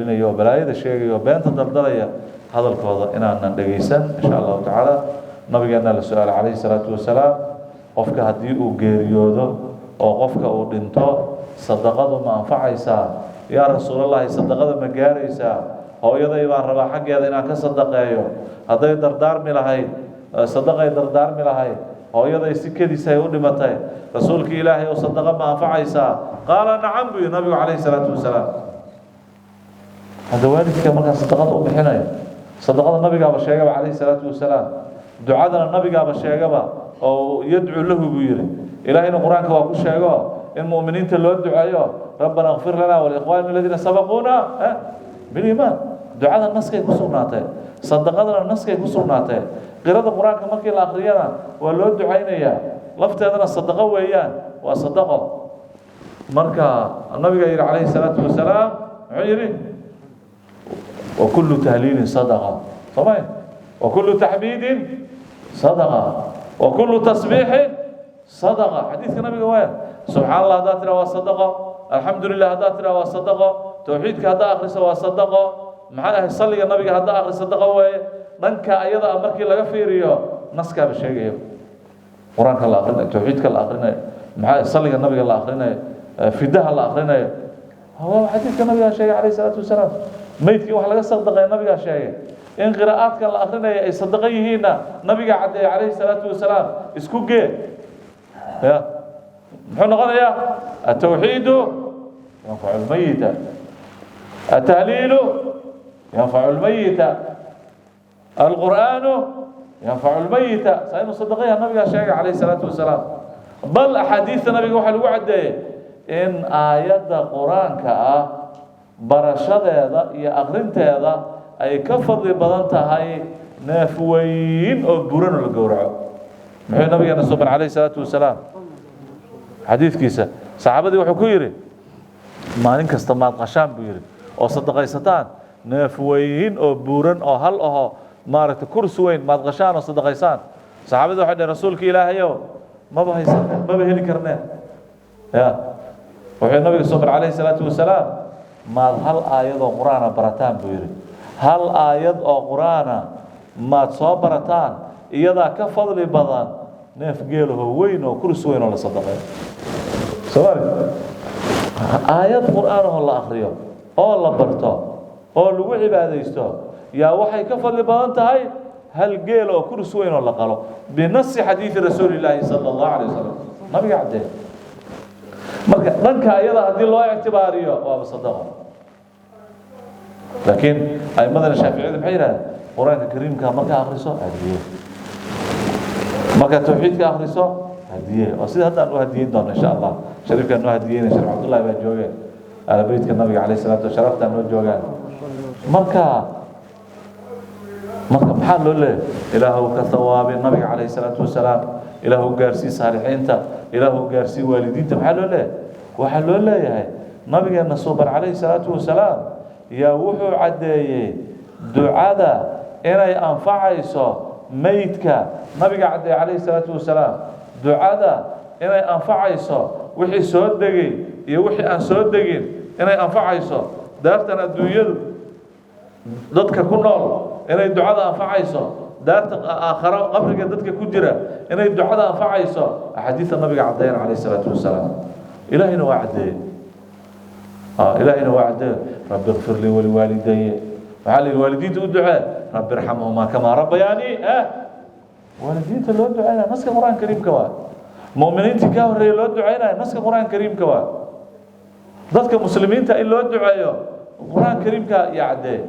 iyo balaayada sheegayo beenta daldalaya hadalkooda inaanan dhageysan insha Allah taala nabigeena la su'aal calayhi salaatu wasalaam qofka hadii uu geeriyoodo oo qofka uu dhinto sadaqadu ma anfacaysaa ya rasuulallah sadaqada ma gaaraysaa hooyaday baan rabaa xaggeeda inaan ka sadaqeeyo haday dardaarmi lahayd sadaqay dardaarmi lahayd hooyaday si kadiis ay u dhimatay rasuulka ilaahay oo sadaqa ma anfacaysaa qaala nacam bi nabiga calayhi salaatu wasalaam hada waalidka marka sadaqada u bixinayo sadaqada nabiga ba sheegay calayhi salaatu wasalaam ducada nabiga ba sheegay oo yad'u lahu buu yiri ilaahayna quraanka waa ku sheego in muuminiinta loo duceeyo rabbana ighfir lana wa li ikhwanina alladhina sabaquna bil iman ducada naskay ku sugnaatay sadaqadana naskay ku sugnaatay qirada quraanka markii la akhriyana waa loo duceynaya lafteedana sadaqa weeyaan waa sadaqo marka nabiga yiri calayhi salaatu wasalaam wuxuu yiri وكل تهليل صدقة طبعا وكل تحميد صدقة وكل تسبيح صدقة حديث النبي قال سبحان الله هذا ترى صدقة الحمد لله هذا ترى صدقة توحيدك هذا آخر سوا صدقة معنا يصلي النبي هذا آخر صدقة ومنك أيضا أمرك لا يفيريو نسك بالشيء قرآنك الله آخرنا توحيدك الله آخرنا معنا يصلي النبي الله آخرنا فداها الله آخرنا هو حديث النبي عليه الصلاة والسلام meydkii wax laga sadaqay nabiga sheegay in qiraa'adka la akhrinayo ay sadaqa yihiina nabiga cadeey calayhi salaatu wasalaam isku gee ya muxuu noqonayaa at-tawhiid yanfa'u al-mayyit at-tahlil yanfa'u al-mayyit al-qur'an yanfa'u al-mayyit saynu sadaqaya nabiga sheegay calayhi salaatu wasalaam bal ahadiith nabiga waxa lagu cadeeyay in aayada quraanka ah barashadeeda iyo aqrinteeda ay ka fadli badan tahay neef weyn oo buran la gowraco muxuu nabigeena sallallahu alayhi salaatu wasalaam xadiiskiisa saxaabadii wuxuu ku yiri maalin kasta maad qashaan buu yiri oo sadaqaysataan neef weyn oo buran oo hal ah maaragta kursi weyn maad qashaan oo sadaqaysaan saxaabadii waxay dhaheen rasuulka ilaahayow ma bahaysan ma heli karnaa ya wuxuu nabiga sallallahu alayhi salaatu wasalaam ما هل آيات القرآن برتان بيري هل آيات القرآن ما تصبرتان إذا كفضل بدن نفجله وين وكرس وين ولا صدقه سؤال آيات القرآن الله آخرية الله برتا الله وحي بعد يستوى يا وحي كفضل بدن تهاي هل جيل وكرس وين ولا قالوا بنص حديث رسول الله صلى الله عليه وسلم ما بيعدي marka dhanka ayada hadii loo ictibaariyo waa sadaqo laakiin ay madana shaafiicida maxay yiraahdeen quraanka kariimka marka akhriso hadiye marka tawxiidka akhriso hadiye oo sida hadda loo hadiyeyn doono insha Allah shariifkan loo hadiyeyn Sheekh Abdullah baa joogay ala beedka nabiga kaleey salaatu sharaftan loo joogaan marka maxaa loo leeyahay ilaahu ka thawaabi nabiga kaleey salaatu wasalaam ilaahu gaarsi saalixiinta ilaahu gaarsi waalidiinta maxaa loo leeyahay waxa loo leeyahay nabigeena sallallahu alayhi salaatu wasalaam yaa wuxuu cadeeyay ducada inay anfacayso meydka nabiga cadeeyay alayhi salaatu wasalaam ducada inay anfacayso wixii soo degay iyo wixii aan soo degin inay anfacayso daartan adduunyadu dadka ku nool inay ducada anfacayso daarta aakhiro qabriga dadka ku jira inay ducada anfacayso ahadiisa nabiga cadeeyay alayhi salaatu wasalaam ilaahina waa cadeeyay إلهنا وعده رب اغفر لي ولوالدي وعلى الوالدين الدعاء رب ارحمهما كما ربياني والدين لو دعاء نسك القرآن الكريم كمان مؤمنين تكاور لو دعاء نسك القرآن الكريم كمان ضدك مسلمين تقول لو دعاء القرآن الكريم يعده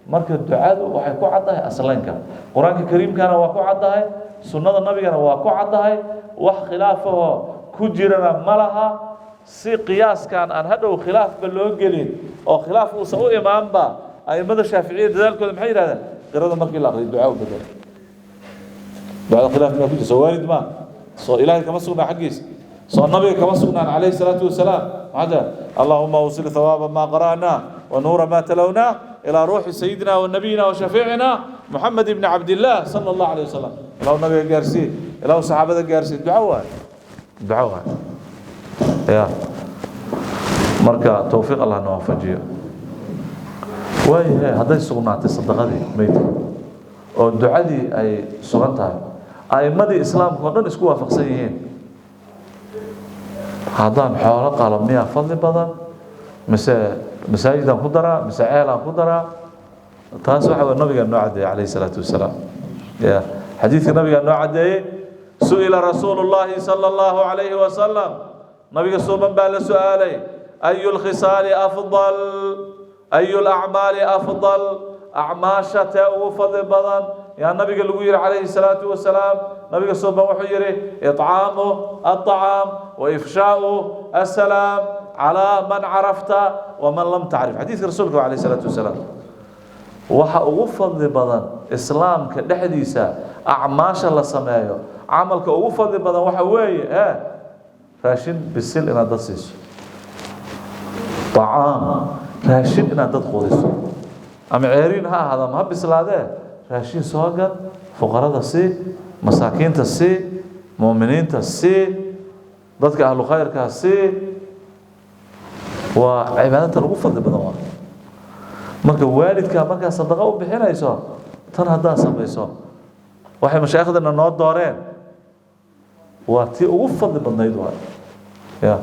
مركز الدعاء وحيكو عده أصلاً كان القرآن الكريم كان واقع عده سنة النبي كان واقع عده وخلافه كجرنا ملها si qiyaaskan aan hadhow khilaaf loo gelin oo khilaaf uu soo imaanba ay mada shaafiiciga dadaalkooda maxay yiraahdeen qirada markii la aqriyo ducaa u bedel ducada khilaaf ma ku jirto waalid ma soo ilaahay kama sugnaa xaqiis soo nabiga kama sugnaan alayhi salaatu wasalaam hada allahumma usil thawaba ma qara'na wa nura ma talawna ila ruhi sayyidina wa nabiyina wa shafi'ina muhammad ibn abdullah sallallahu alayhi wasallam law nabiga gaarsi ila saxaabada gaarsi ducaa يا مركا توفيق الله نوافجيه waayahay hadday sugnaatay sadaqadii meydka oo ducadii ay sugan tahay a'immadii islaamka oo dhan isku waafaqsan yihiin haddaan xoolo qalo miyaa fadli badan mise masaajidaan ku daraa mise ceelaan ku daraa taas waxa way nabiga noo cadeeyay calayhi salaatu wasalaam ya xadiidka nabiga noo cadeeyay su'ila rasuulullaahi sala allahu calayhi wasalam nabiga suuban baa la su'aalay ayu lkhisaali afdal ayu lacmaali afdal acmaasha tee ugu fadli badan yaa nabiga lagu yihi calayhi salaatu wasalaam nabiga suuban wuxuu yihi icaamu aطacaam wa ifshaau asalaam calaa man carafta waman lam tacrif xadiidka rasuulka calayhi salaatu wasalaam waxa ugu fadli badan islaamka dhexdiisa acmaasha la sameeyo camalka ugu fadli badan waxa weeye raashin bisil inaad dad siiso طعام raashin inaad dad quudiso ama ceeriin ha ahaado ama ha bislaadee raashin soo gad fuqarada sii masaakiinta sii muuminiinta sii dadka ahlu khayrka sii waa cibaadada ugu fadli badan waa marka waalidka marka sadaqa u bixinayso tan hadaa samayso waxay mashaayikhdana noo dooreen waa tii ugu fadli badnayd waa ya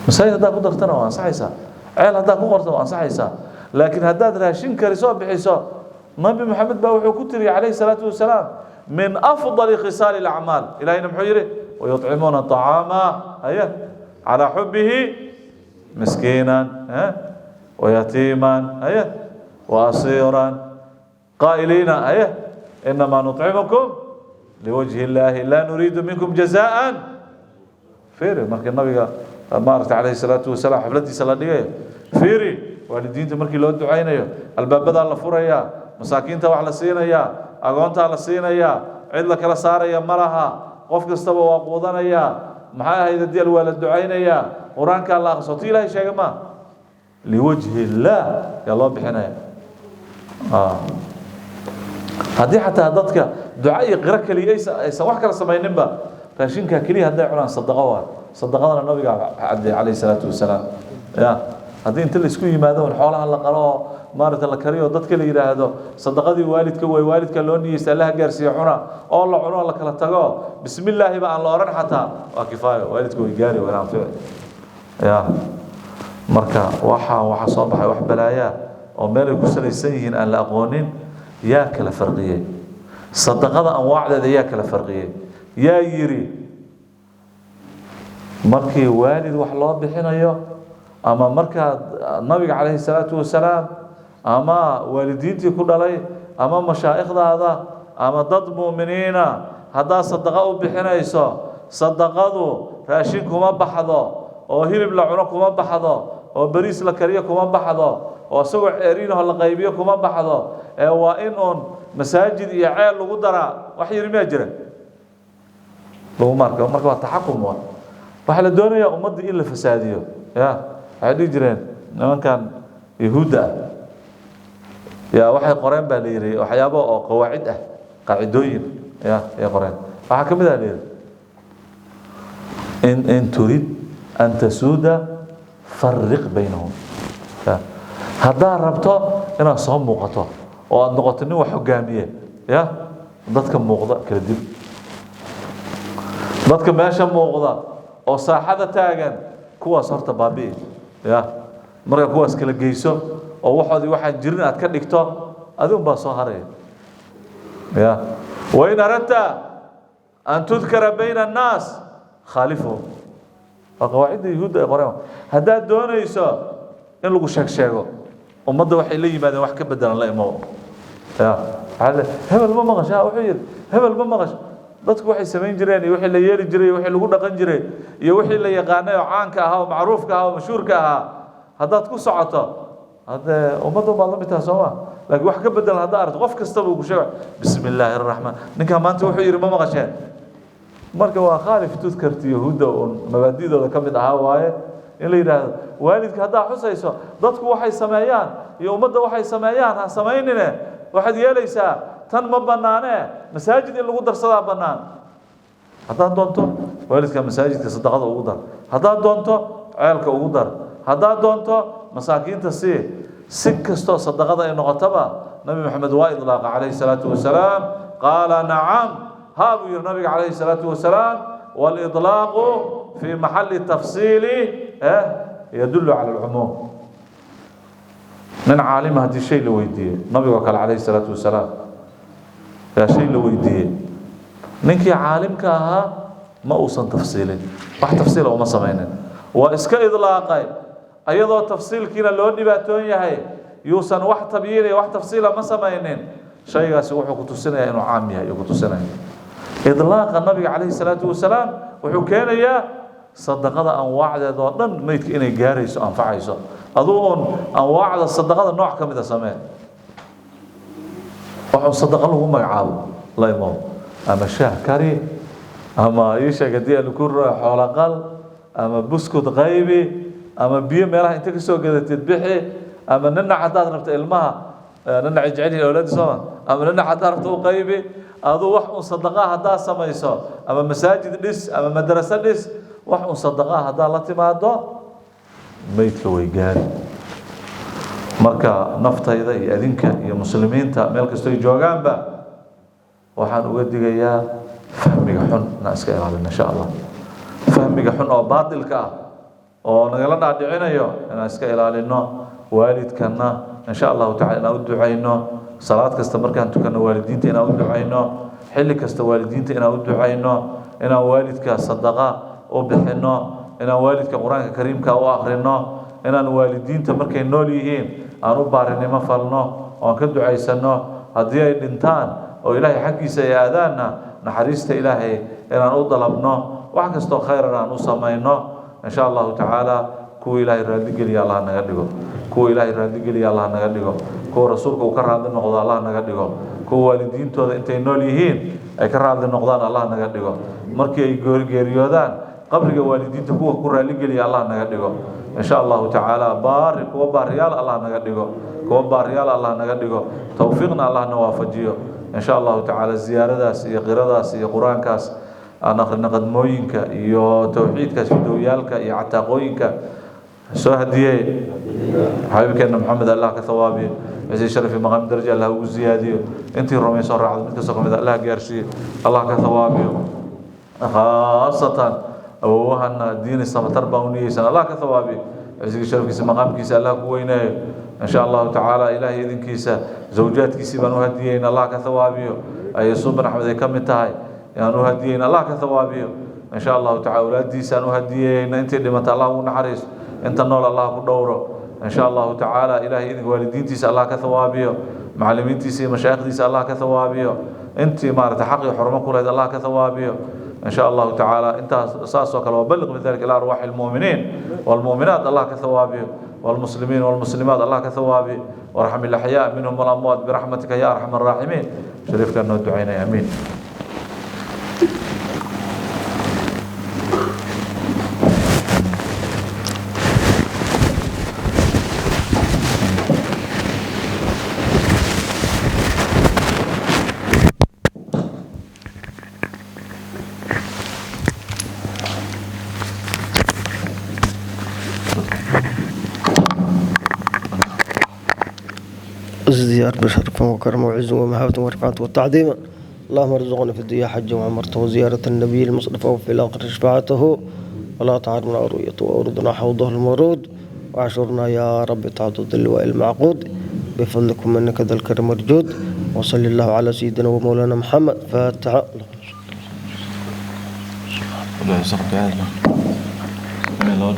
masaajid haddaad ku dartana waa ansaxaysaa ceel haddaad ku qorto waa ansaxaysaa laakiin haddaad raashin karisoo bixiso nabi maxamed baa wuxuu ku tiriyay calayhi salaatu wasalaam min afdali khisaali alacmaal ilahayna muxuu yidhi wayuطcimuuna طacaama haya calaa xubihi miskiinan wayatiiman haya waasiiran qaa'iliina haya inamaa nuطcimukum liwajhi illaahi laa nuriidu minkum jazaan fiiri markii nabiga maaragtay calayhi salaatu wasalaam xafladiisa la dhigayo fiiri waalidiinta markii loo ducaynayo albaabadaa la furayaa masaakiinta wax la siinayaa agoontaa la siinayaa cid la kala saaraya ma laha qof kastaba waa quudanayaa maxay ahayd haddii waa la ducaynayaa qur-aankaa la aqriso ti ilaahay sheegay ma liwajhi illaah yaa loo bixinaya haddii xataa dadka duca iyo qiro keliya aysan wax kala samayninba raashinkaa keliya hadday cunaan sadaqo waa sadaqadana nabiga cadeeyay calayhi salaatu wasalaam ya haddii inta la isku yimaado xoolaha la qalo oo maaragta la kariyo dadka la yiraahdo sadaqadii waalidka way waalidka loo niyeysta Allah gaarsiiyo cuna oo la cuno la kala tago bismillaahi ba aan la oran xataa waa kifaayo waalidku way gaari waan fiic ya marka waxa soo baxay wax balaaya oo meel ay ku salaysan yihiin aan la aqoonin yaa kala farqiyay sadaqada anwaacdeeda yaa kala farqiyay yaa yiri markii waalid wax loo bixinayo ama marka nabiga calayhi salaatu wasalaam ama waalidiintii ku dhalay ama mashaayikhdaada ama dad muuminiina haddaa sadaqa u bixinayso sadaqadu raashin kuma baxdo oo hilib la cuno kuma baxdo oo bariis la kariyo kuma baxdo oo isagoo ceeriinaho la qaybiyo kuma baxdo ee waa in uun masaajid iyo ceel lagu daraa wax yar miyaa jira lagu marka waa taxakum waa waxa la doonayaa ummadda in la fasaadiyo ya waxay dhigi jireen nimankan yahuudda ya waxay qoreen baa la yiri waxyaabo oo qawaacid ah qaacidooyin ya ay qoreen waxa kamid ah leeyahay in turid an tasuuda farriq baynahum haddaa rabto inaad soo muuqato oo aad noqoto nin wax hogaamiye ya dadka muuqda kala dib dadka meesha muuqda oo saaxada taagan kuwaas horta baabi'i ya marka kuwaas kala geyso oo waxoodii waxaan jirin aad ka dhigto adigu baa soo haray ya wa in aradta an tudkara bayna an-nas khalifu qawaacid yahuud ay qoreen hadaa doonayso in lagu sheego ummadda waxay la yimaadeen wax ka bedelan la imo ya hebel ma maqashaa wuxuu yiri hebel ma maqash dadku waxay sameyn jireen iyo wixii la yeeli jiray iyo wixii lagu dhaqan jiray iyo wixii la yaqaanay oo caanka ah oo macruufka ah oo mashhuurka ah hadaad ku socoto hada ummaddu baa la mid tahay Soomaa laakiin wax ka bedel hadaa aragto qof kasta uu ku sheego bismillaahir rahmaan ninka maanta wuxuu yiri ma maqasheen marka waa khaalif tudkarti yahuuda oo mabaadiidooda kamid ah waaye in la yiraahdo waalidka hadaa xusayso dadku waxay sameeyaan iyo ummadda waxay sameeyaan ha sameeynine waxaad yeelaysaa tan ma banaane masaajid in lagu darsadaa banaan hadaa doonto waalidka masaajidka sadaqada ugu dar hadaa doonto ceelka ugu dar hadaa doonto مساكين تسي سكستو صدقة إنه غتبا نبي محمد وإطلاق عليه الصلاة والسلام قال نعم هابو النبي عليه الصلاة والسلام والإطلاق في محل التفصيل يدل على العموم من عالم هذا الشيء لو يديه نبي وقال عليه الصلاة والسلام يا شيء لو يديه نك عالم كها ما أوصل تفصيله واحد تفصيله وما سمعنا وإسك إطلاقي أيضا تفصيل كنا لو نباتون يهي يوصل واحد تبييني واحد تفصيله ما سمعنا شيء يسوي حكوت السنة إنه عامية يحكوت السنة إطلاق النبي عليه الصلاة والسلام وحكينا يا صدقة أنواع ذا ميت إني جاريس أنفعيس أظن أنواع الصدقة النوع كم إذا سمعت وحن صدق الله هم يعاود الله يمو أما شاه كري أما يشا قديه لكل حلقل أما بسكوت غيبي أما بيم يلا أنت كسو قد تذبحي أما ننا حتى نبت المها ننا عجعني الأولاد سوا أما ننا حتى نبت غيبي أذو وحن صدقة هذا سمايسا أما مساجد لس أما مدرسة لس وحن صدقة هذا لا تمادو ميت لو يجاري marka naftayda iyo adinka iyo muslimiinta meel kasto ay joogaanba waxaan uga digayaa fahmiga xun na iska ilaalina insha Allah fahmiga xun oo baadilka ah oo nagala dhaadhicinayo inaan iska ilaalino waalidkana insha Allah ta'ala inaan u duceyno salaad kasta markaan tukano waalidiinta inaan u duceyno xilli kasta waalidiinta inaan u duceyno inaan waalidka sadaqa u bixino inaan waalidka quraanka kariimka u akhrino inaan waalidiinta markay nool yihiin aan u baarinimo falno oo ka duceysano haddii ay dhintaan oo ilaahay xaqiisa ay aadaana naxariista ilaahay inaan u dalabno wax kasta oo khayr aan u sameeyno insha Allah ta'ala kuwa ilaahay raadi geliya Allah naga dhigo kuwa ilaahay raadi geliya Allah naga dhigo kuwa rasuulka uu ka raadi noqdo Allah naga dhigo kuwa waalidiintooda intay nool yihiin ay ka raadi noqdaan Allah naga dhigo markii ay geeriyoodaan qabriga waalidiinta kuwa ku raali geliya Allah naga dhigo إن شاء الله تعالى بارك وباريال الله نقدره وباريال الله نقدره توفيقنا الله نوافجيه إن شاء الله تعالى زيارة داس قراءة داس قرآن كاس نقد موينك يو توحيد كاس فيديويالك يعتقوينك سو هديه حبيبك أن محمد الله كثوابي عزيز شرف مقام درجة الله وزياديه أنت رمي صار عبد المتسقم الله جارسي الله كثوابي خاصة أوهنا دين السمتر بوني سن الله كثوابي عزيز شرف كيس مقام كيس الله كوينه إن شاء الله تعالى إلهي إذن كيسة زوجات كيس بنو هديين الله كثوابي أي صبر أحمد كم تهاي يعني هديين الله كثوابي إن شاء الله تعالى ولادي سنو هديين أنت اللي مت الله ونحرس أنت نول الله كدوره إن شاء الله تعالى إلهي إذن والدين تيس الله كثوابي معلمين تيس مشايخ تيس الله كثوابي أنت ما رتحقي حرمك ولا الله كثوابي إن شاء الله تعالى أنت أساس وكلا وبلغ من ذلك إلى أرواح المؤمنين والمؤمنات الله كثوابه والمسلمين والمسلمات الله كثوابه وارحم الأحياء منهم والأموات برحمتك يا أرحم الراحمين شريف كأنه دعينا آمين زيارة بشرف وكرم وعز ومهابة ورفعة والتعظيم اللهم ارزقنا في الدنيا حج وعمرته وزيارة النبي المصطفى وفي الآخرة شفاعته ولا تعرضنا رؤيته وأرضنا حوضه المورود وعشرنا يا رب تعضد اللواء المعقود بفضلكم منك ذا الكرم والجود وصلى الله على سيدنا ومولانا محمد فاتحة الله يسرك يا الله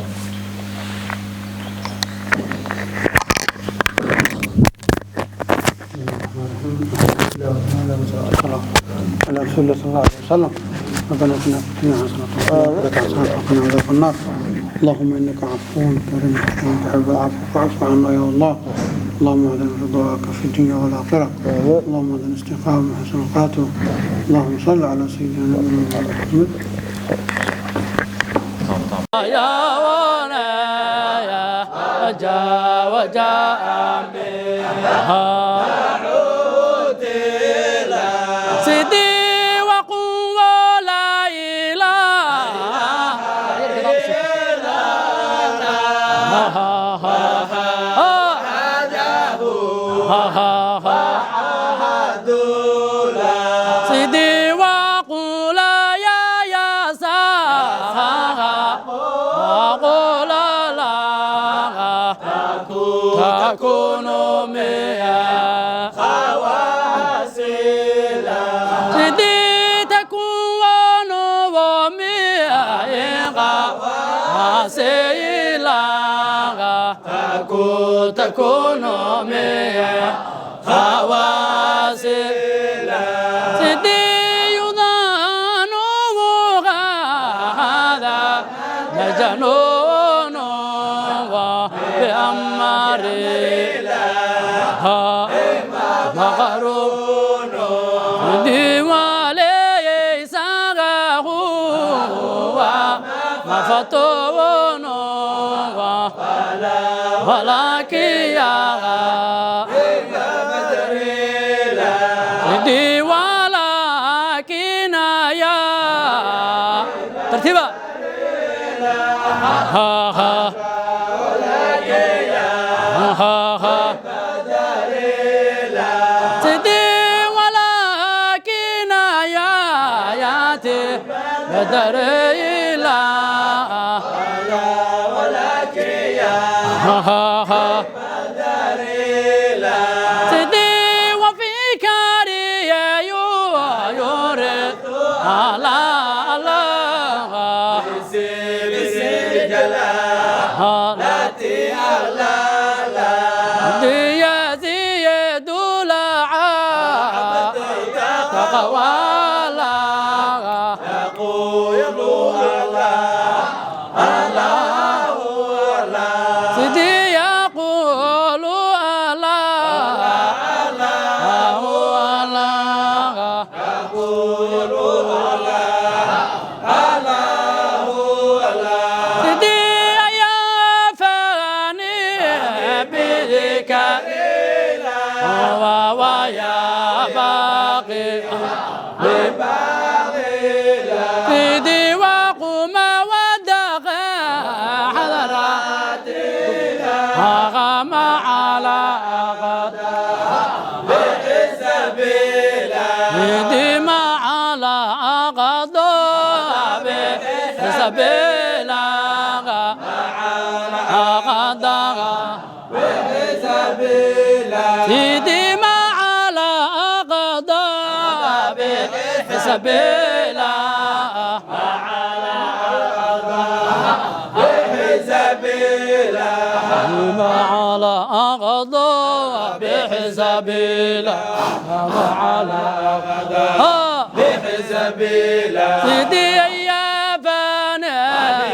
على رسول الله صلى الله عليه وسلم ربنا اتنا في الدنيا حسنة وفي الآخرة حسنة وقنا عذاب النار اللهم إنك عفو كريم تحب العفو فاعف عنا يا الله اللهم اهدنا رضاك في الدنيا والآخرة اللهم اهدنا استقامة وحسن الخاتمة اللهم صل على سيدنا محمد يا وانا يا جا وجاء سيدي وقوة لا إله إلا الله سيدي وقول يا ساها وقول لا تكون ميا خواسيلا سيدي تكون وميا خواسيلا تكون ميا خواسيلا سيدي يضان وغادا نجنون بأماري مغرون ديوالي ساغه مفتون ولكن يا دي ولكن يا ترتيبا ها ها سيدي ولكن يا ياتي بدر إلى ولكن يا بدر إلى سيدي وفي كاريا يورد على الله بسر جلال التي على يزيد العاب تقوى يقول الله سيدي يقول سيدي يا فاني بذكر ويا باقي سيدي وقم ودغى حضراتي هغم على غدا سيدي ما على غدا سبيلا غدا سيدي ما على غضب سبيلا ما على غضب سبيلا ما على غضب سبيلا سيدي يا بنا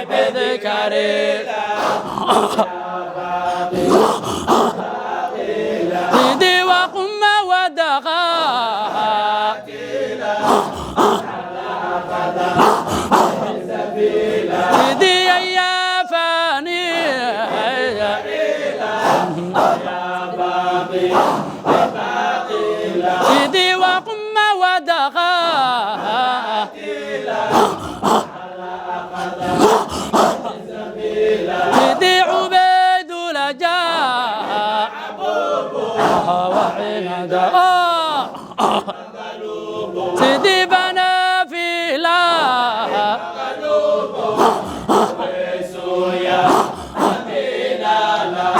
بذكري سيدي وقم ودغى سيدي يا فاني سيدي وقم ودغى سيدي عبيد لجاء وعناد سيدي بنا في لا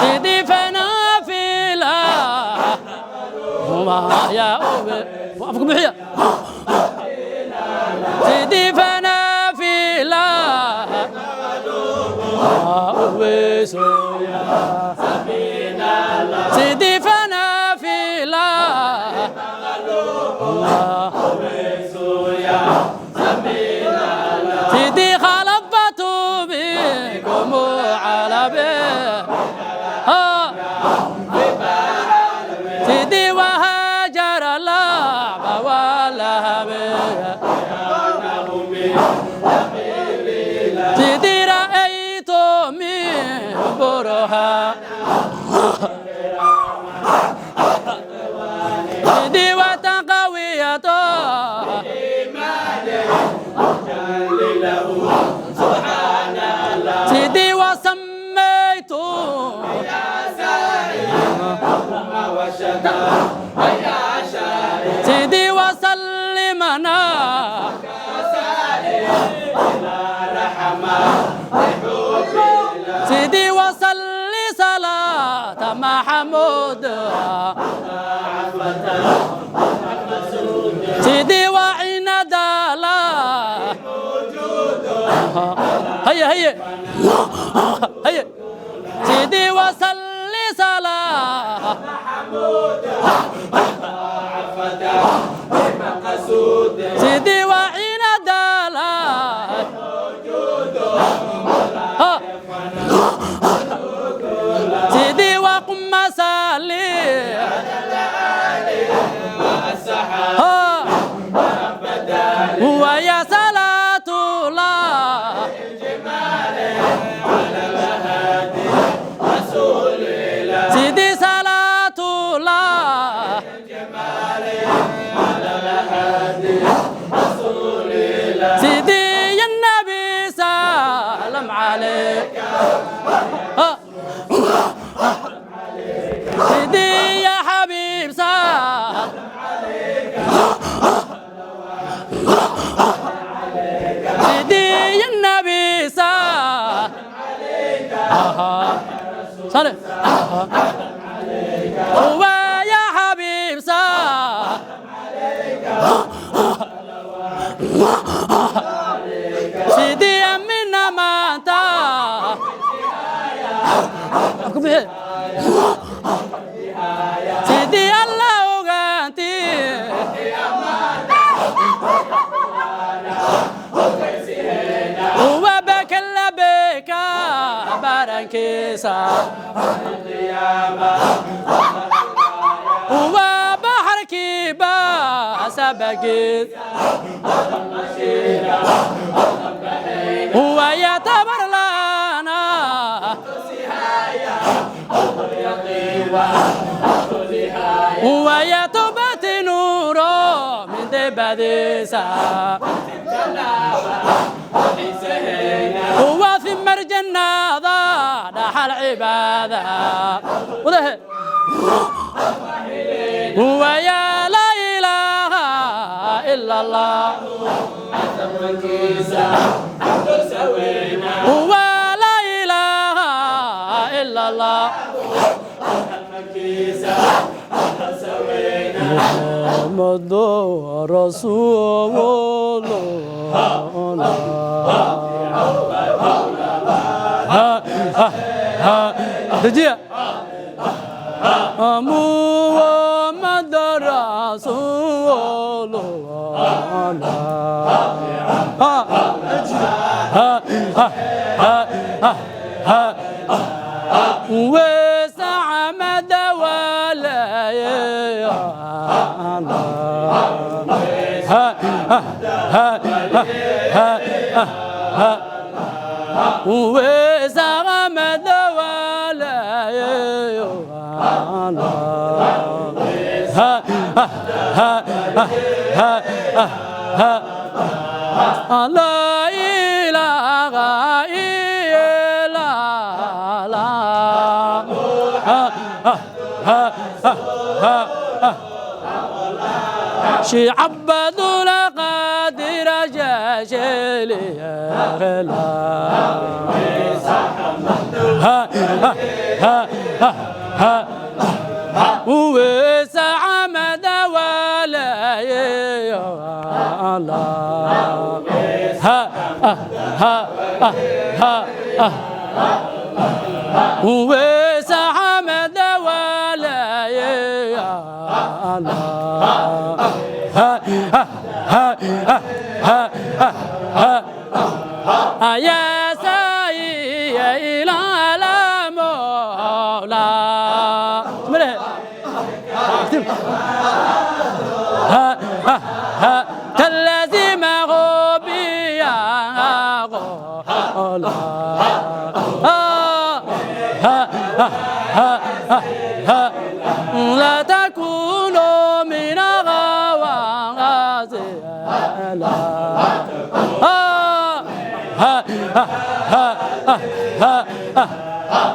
سيدي فنا في لا وما يا أبي وقفكم بحية سيدي فنا في لا سيدي فنا في لا سيدي خلبت بكم على بيه سيدي وهاجر اللعب واللهب سيدي رأيت من برها سيدي وتقويته سيدي وسلمنا سيدي وصلي صلاة محمود سيدي وعين دالا هيا هيا هيا سيدي وصلي صلاة سيدي وعين دالا سيدي وقم سالي ويا صلاة الله سيدي صلاة الله سيدي يا النبي سلام عليك سيدي يا حبيب سلام سيدي يا النبي سلام صلي هو يا حبيب سلام سيدي أمنا ما أنت سيدي الله وغانتي وبك لبيك باركيسا وبحرك باسبقيت ويعتبر لنا ويتبت نور من دبديسا وفي مرجنا ضاح العبادة ويا لا إله إلا الله ولا إله إلا الله محمد رسول الله دجيا محمد رسول الله وسع مدى ولا وسع مدى ولا لا إله إلا الله شي عبد القادر جاشلي غلا وسع مدى ولا الله وسع مدى ولا الله يا سيدي إلى المولى كالذي مغبيا لا تكونوا من غوازي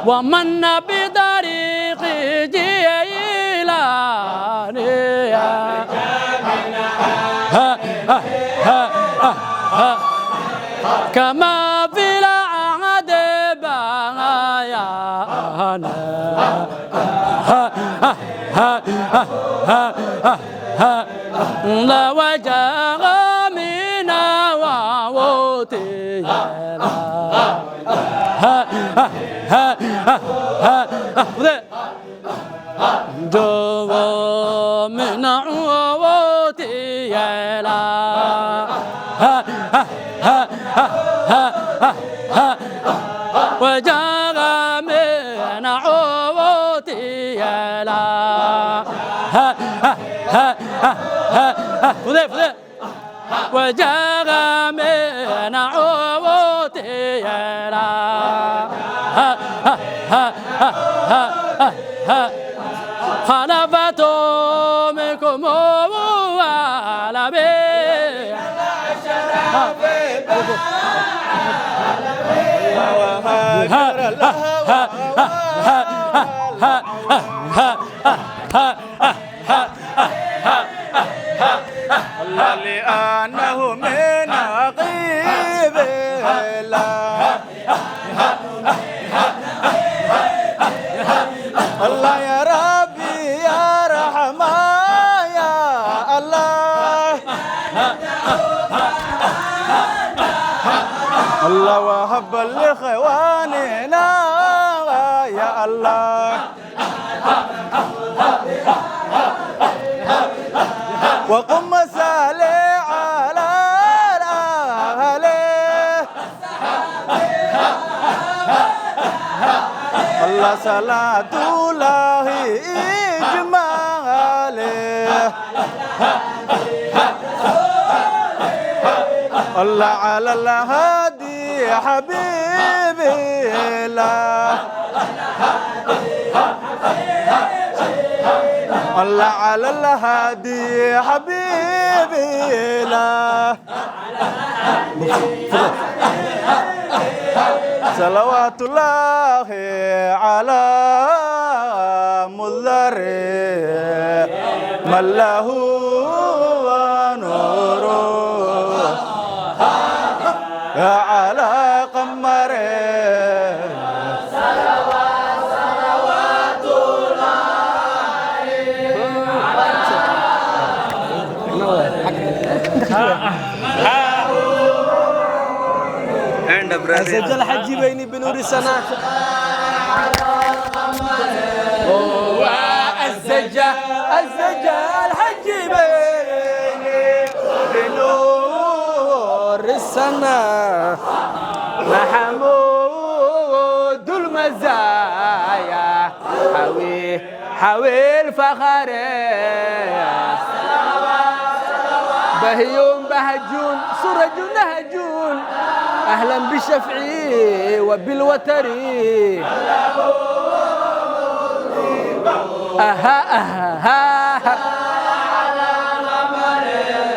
ومن بطريق جيلا كما في العهد بيانا لا وجه من وعوتي جو من عوتي وجاء من عوتي وجاء من عوتي خلفت منكم وعلى بي الله لأنه من عقيب الله يا ربي يا رحمن يا الله الله وهب لإخواننا يا الله وقم سالي على الأهل الله صلاة الله إجماله الله على الهادي حبيبي الله الله على الهادي حبيبي لا صلوات الله على مضر من له نور على قمره سجل حجي بيني بنور السنة السجل حجي بيني بنور السنة محمود المزايا حوي الفخر بهيون بهجون سرج نهجون أهلا بالشفعي وبالوتري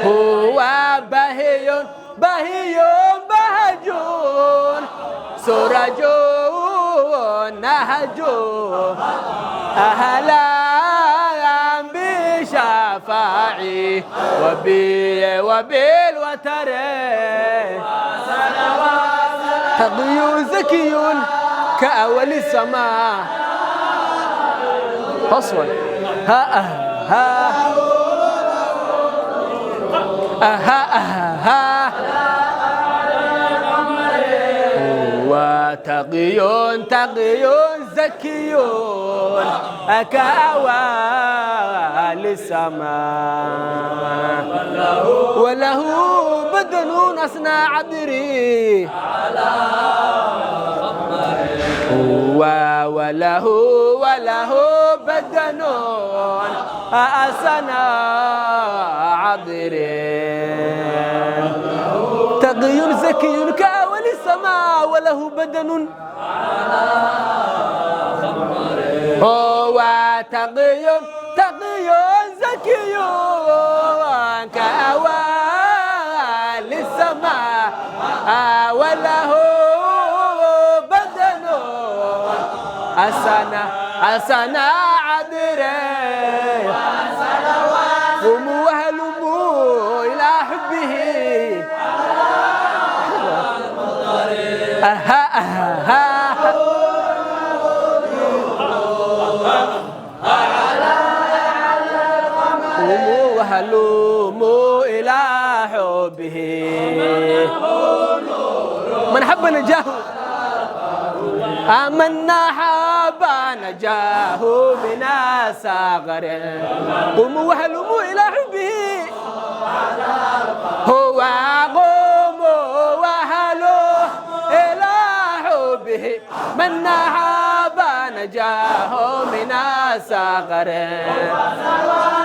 هو بهيون بهجون سرج نهجون أهلا بشفاعي وبالوتري تقي زكي كأول السماء فصلا تقي زكي كأول السماء وله بدن أصنع عبري وله بدن أصنع عبري تقي زكي كأول السماء وله بدن هو تقي زكي كأول السماء وله بدن أسنا عذري قوموا وهلموا إلى حبه وهلوموا إلى حبه من حب نجاه آمنا حب نجاه من ساغر قوموا وهلوموا إلى حبه هو قوموا وهلوا إلى حبه من حب نجاه من ساغر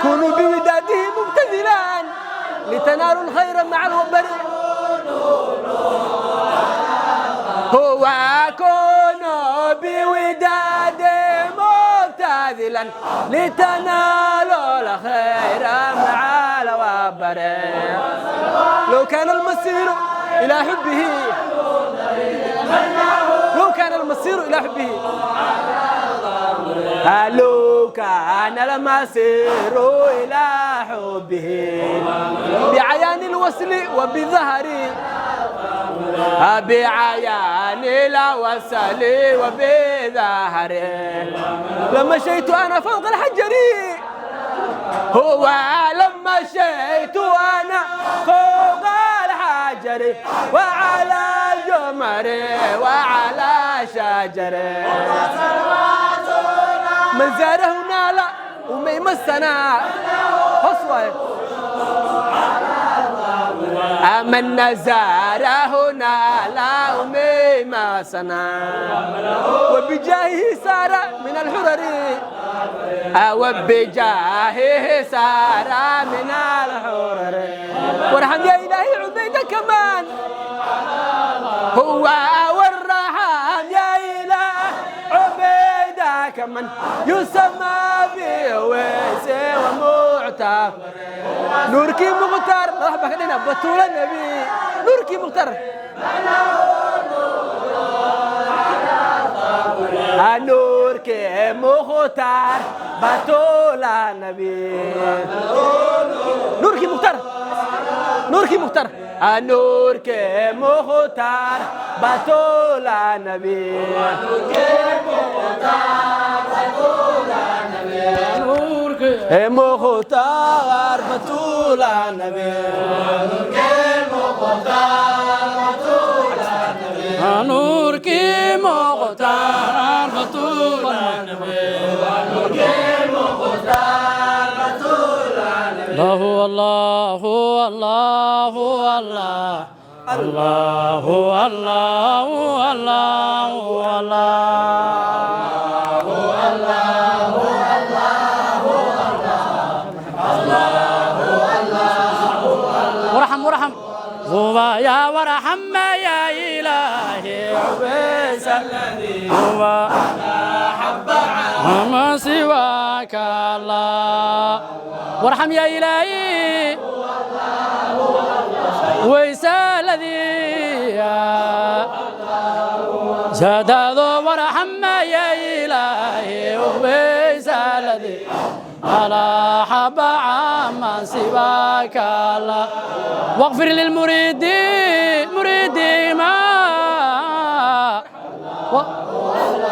كونوا بوداده مبتذلان لتنالوا الخير مع الوبر هو كونوا بوداده مبتذلا لتنالوا الخير مع الوبر لو كان المصير إلى حبه لو كان المصير إلى حبه لو كان المسير إلى حبه بعيان الوصل وبظهر بعيان الوصل وبظهر لما شيت أنا فوق الحجر هو لما شيت أنا فوق الحجر وعلى جمر وعلى شجر من زاره نال وما يمسنا حصوة من زاره نال وما يمسنا وبجاهه سار من الحرر وبجاهه سار من الحرر وارحم يا إلهي عبيدك كمان هو والرحم يا إله عبيدك من يسمى بويس ومعتى نورك مختار رحبك لنا بطول النبي نورك مختار نورك مختار بطول النبي نورك مختار نورك مختار نورك مختار بطول النبي نورك مختار بطول النبي نورك مختار بطول النبي الله الله الله الله الله الله ورحم هو يا ورحم يا إلهي عبيس الذي هو وما سواك الله وارحم يا إلهي ويس الذي زاد وارحم يا إلهي ويس الذي على حب عما سواك الله واغفر للمريد ما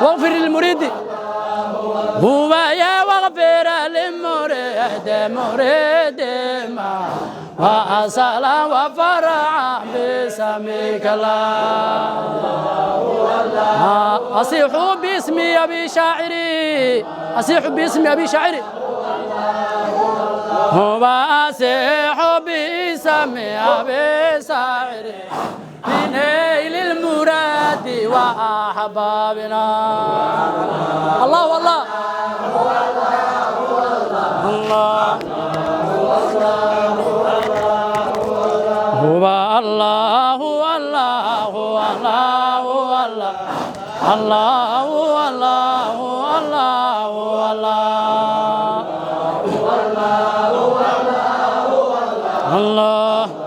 واغفر للمريد هو يا واغفر للمريد مريد ما وأصل وفرع باسمك الله أصيح باسم أبي شاعري أصيح باسم أبي شاعري هو أصيح باسم أبي شاعري بنيل المراد وأحبابنا الله والله الله هو الله الله الله الله الله الله الله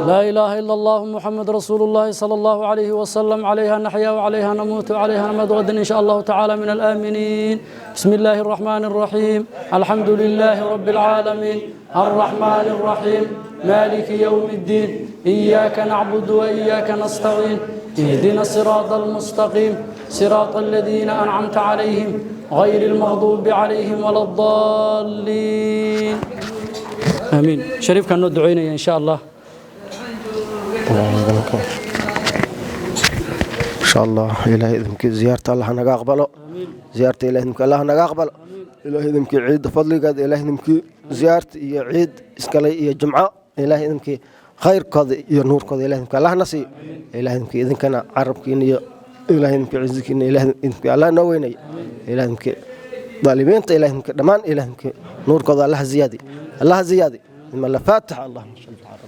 لا إله إلا الله محمد رسول الله صلى الله عليه وسلم عليها نحيا وعليها نموت وعليها نمد غدا إن شاء الله تعالى من الآمنين بسم الله الرحمن الرحيم الحمد لله رب العالمين الرحمن الرحيم مالك يوم الدين إياك نعبد وإياك نستعين اهدنا الصراط المستقيم صراط الذين أنعمت عليهم غير المغضوب عليهم ولا الضالين آمين. شريف كان ندعينا إن شاء الله. إن شاء الله إلهي إذنك زيارة الله نقبله زيارة إلهي إذنك الله نقبله إلهي إذنك عيد فضلك إلهي إذنك زيارة عيد إسكالي جمعة إلهي إذنك خير قضي نور قضي إلهي إذنك الله نصي إلهي إذنك إذنك أنا عرب كيني إلهي إذنك عزك إلهي إذنك الله نويني إلهي إذنك ظالمين إلهي إذنك دمان إلهي إذنك نور قضي الله زيادي الله زيادي إما الله فاتح اللهم صل على